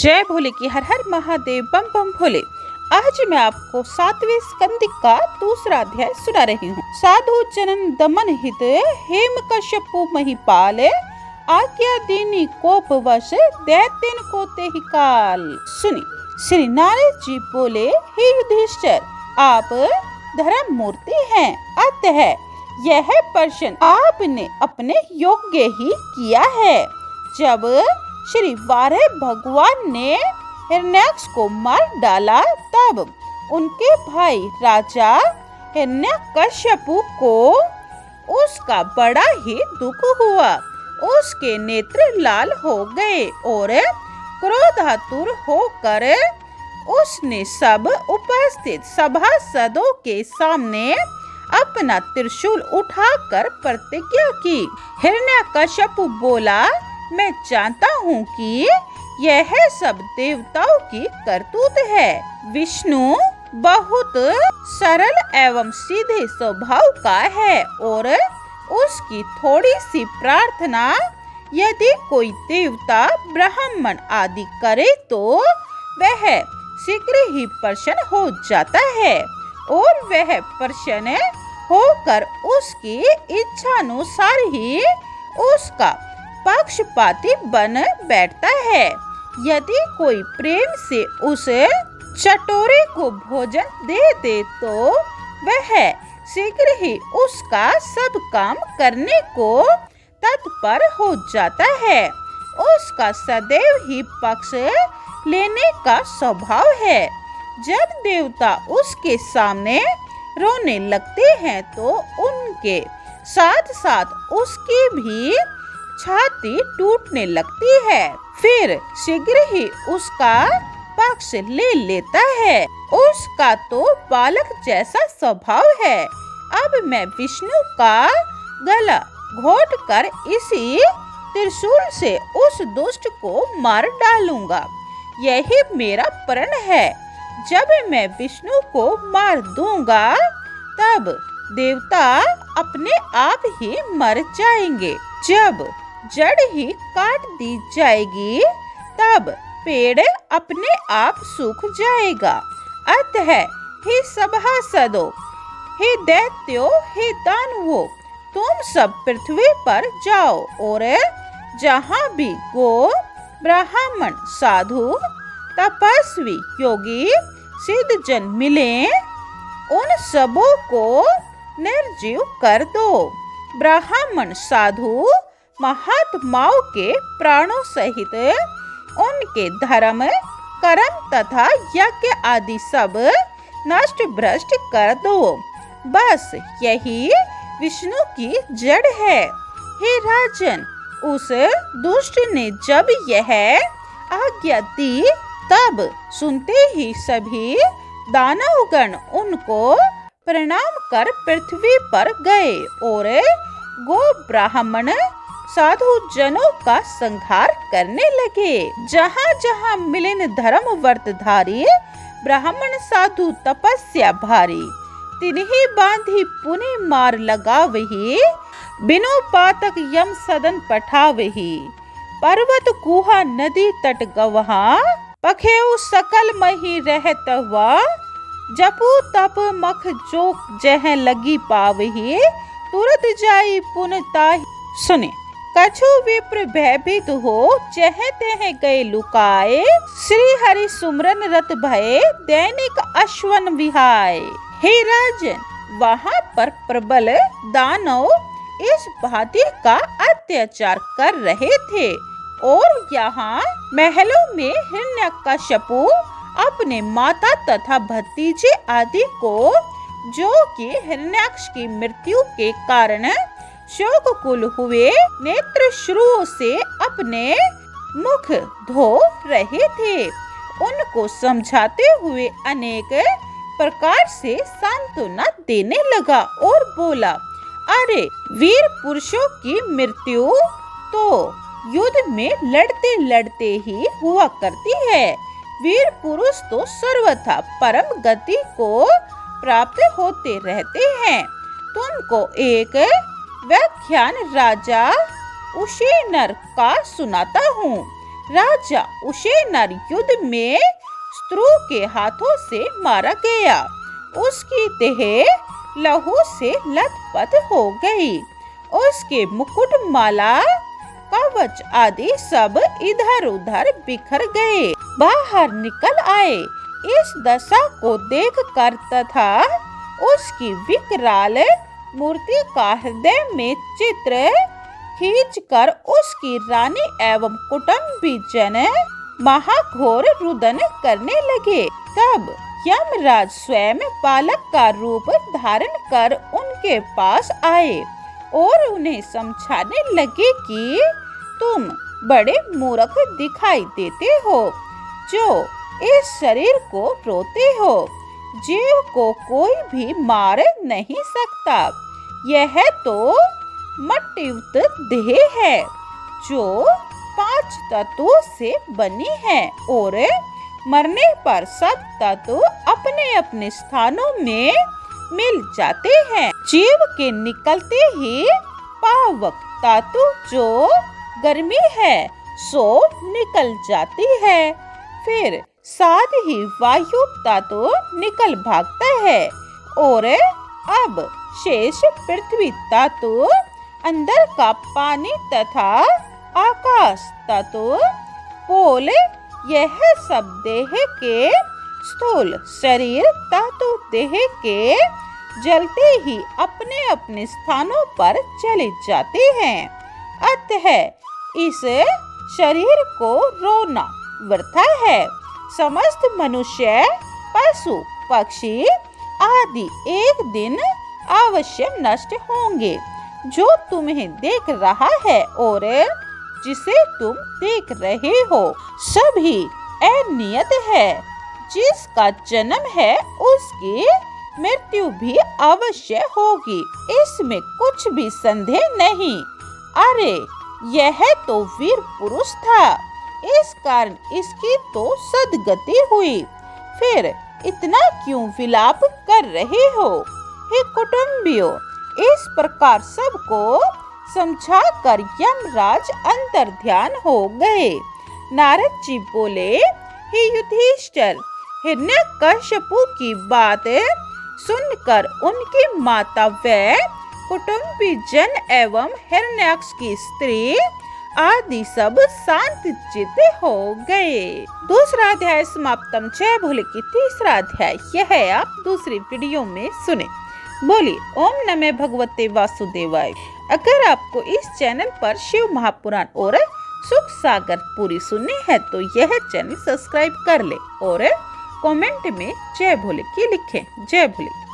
जय भोले की हर हर महादेव बम बम भोले। आज मैं आपको 7वें स्कंद का दूसरा अध्याय सुना रही हूँ। साधु जनन दमन हित हेम कश्यपु महिपाल आज्ञा दीनी कोप वश दैत्यन को तेहि काल। सुनी श्री नारद जी बोले, हे युधिष्ठिर, आप धर्म मूर्ति हैं, अतः यह प्रश्न आपने अपने योग्य ही किया है। जब श्री वारे भगवान ने हिरण्याक्ष को मार डाला, तब उनके भाई राजा हिरण्यकश्यपु को उसका बड़ा ही दुख हुआ। उसके नेत्र लाल हो गए और क्रोधातुर होकर उसने सब उपस्थित सभासदों के सामने अपना त्रिशूल उठाकर प्रतिज्ञा की। हिरण्यकश्यपु बोला, मैं जानता हूँ कि यह सब देवताओं की करतूत है। विष्णु बहुत सरल एवं सीधे स्वभाव का है और उसकी थोड़ी सी प्रार्थना यदि कोई देवता ब्राह्मण आदि करे तो वह शीघ्र ही प्रसन्न हो जाता है और वह प्रसन्न होकर उसकी इच्छानुसार ही उसका पक्षपाती बन बैठता है। यदि कोई प्रेम से उस चटोरे को भोजन दे दे तो वह शीघ्र ही उसका सब काम करने को तत्पर हो जाता है। उसका सदैव ही पक्ष लेने का स्वभाव है। जब देवता उसके सामने रोने लगते हैं तो उनके साथ साथ उसकी भी छाती टूटने लगती है, फिर शीघ्र ही उसका पक्ष ले लेता है। उसका तो बालक जैसा स्वभाव है। अब मैं विष्णु का गला घोट कर इसी त्रिशूल से उस दुष्ट को मार डालूंगा। यही मेरा प्रण है। जब मैं विष्णु को मार दूंगा तब देवता अपने आप ही मर जाएंगे। जब जड़ ही काट दी जाएगी तब पेड़ अपने आप सूख जाएगा। अतः हे सभासदों, हे दैत्यों, हे दानवों, तुम सब पृथ्वी पर जाओ और जहाँ भी गो ब्राह्मण साधु तपस्वी योगी सिद्ध जन मिले उन सबों को निर्जीव कर दो। ब्राह्मण साधु महात्माओं के प्राणों सहित उनके धर्म कर्म तथा यज्ञ आदि सब नष्ट भ्रष्ट कर दो। बस यही विष्णु की जड़ है। हे राजन, उस दुष्ट ने जब यह आज्ञा दी तब सुनते ही सभी दानवगण उनको प्रणाम कर पृथ्वी पर गए और गो ब्राह्मण साधु जनों का संहार करने लगे। जहाँ जहाँ मिलन धर्म व्रतधारी ब्राह्मण साधु तपस्या भारी, तिन्ही बांधी पुनि मार लगावही, बिनु पातक यम सदन पठावही। पर्वत गुहा नदी तट गवहा, पखेउ सकल मही रहत हुआ, जपू तप मख जोक जह लगी पावही, तुरत जाई पुन ताहि। सुने, कछु विप्र भयभीत हो, चह तह गए लुकाए, श्री हरि सुमरन रत भय, दैनिक अश्वन विहाय। हे राजन, वहाँ पर प्रबल दानव इस भांति का अत्याचार कर रहे थे और यहाँ महलों में हिरण्यकश्यपु अपने माता तथा भतीजे आदि को, जो कि हिरण्याक्ष की मृत्यु के कारण शोककुल हुए, नेत्रश्रुओं से अपने मुख धो रहे थे, उनको समझाते हुए अनेक प्रकार से सांत्वना देने लगा और बोला, अरे वीर पुरुषों की मृत्यु तो युद्ध में लड़ते लड़ते ही हुआ करती है। वीर पुरुष तो सर्वथा परम गति को प्राप्त होते रहते हैं। तुमको एक व्याख्यान राजा उशेनर का सुनाता हूँ। राजा उशेनर युद्ध में शत्रु के हाथों से मारा गया। उसकी देह लहू से लथपथ हो गई। उसके मुकुटमाला, कवच आदि सब इधर उधर बिखर गए। बाहर निकल आए। इस दशा को देखकर तथा उसकी विकराल मूर्ति का हृदय में चित्र खींचकर उसकी रानी एवं कुटुंबीजन महाघोर रुदन करने लगे। तब यमराज स्वयं बालक का रूप धारण कर उनके पास आए और उन्हें समझाने लगे कि तुम बड़े मूर्ख दिखाई देते हो, जो इस शरीर को रोते हो। जीव को कोई भी मार नहीं सकता। यह तो मट्टीयुक्त देह है, जो 5 तत्वों से बनी है और मरने पर सब तत्व अपने अपने स्थानों में मिल जाते हैं। जीव के निकलते ही पावक तत्व जो गर्मी है सो निकल जाती है। फिर साथ ही वायु तत्व निकल भागता है और अब शेष पृथ्वी तत्व, अंदर का पानी तथा आकाश तत्व, पोल, यह सब देह के स्थूल शरीर तत्व देह के जलते ही अपने अपने स्थानों पर चले जाते हैं। अतः इस शरीर को रोना वृथा है। समस्त मनुष्य, पशु, पक्षी आदि एक दिन अवश्य नष्ट होंगे। जो तुम्हें देख रहा है और जिसे तुम देख रहे हो, सभी अनियत है। जिसका जन्म है उसकी मृत्यु भी अवश्य होगी, इसमें कुछ भी संदेह नहीं। अरे यह तो वीर पुरुष था, इस कारण इसकी तो सदगति हुई। फिर इतना क्यों विलाप कर रहे हो? हे कुटुंबियों, इस प्रकार सबको समझाकर यमराज अंतर ध्यान हो गए। नारद जी बोले, हे युधिष्ठिर, हिरण्यकश्यपु की बात सुनकर उनकी माता व कुटुंबी जन एवं हिरण्याक्ष की स्त्री आदि सब शांत चित्त हो गए। दूसरा अध्याय समाप्तम। जय भोले की तीसरा अध्याय यह आप दूसरी वीडियो में सुने। बोली ओम नमः भगवते वासुदेवाय। अगर आपको इस चैनल पर शिव महापुराण और सुख सागर पूरी सुननी है तो यह चैनल सब्सक्राइब कर ले और कमेंट में जय भोले की लिखें। जय भोले।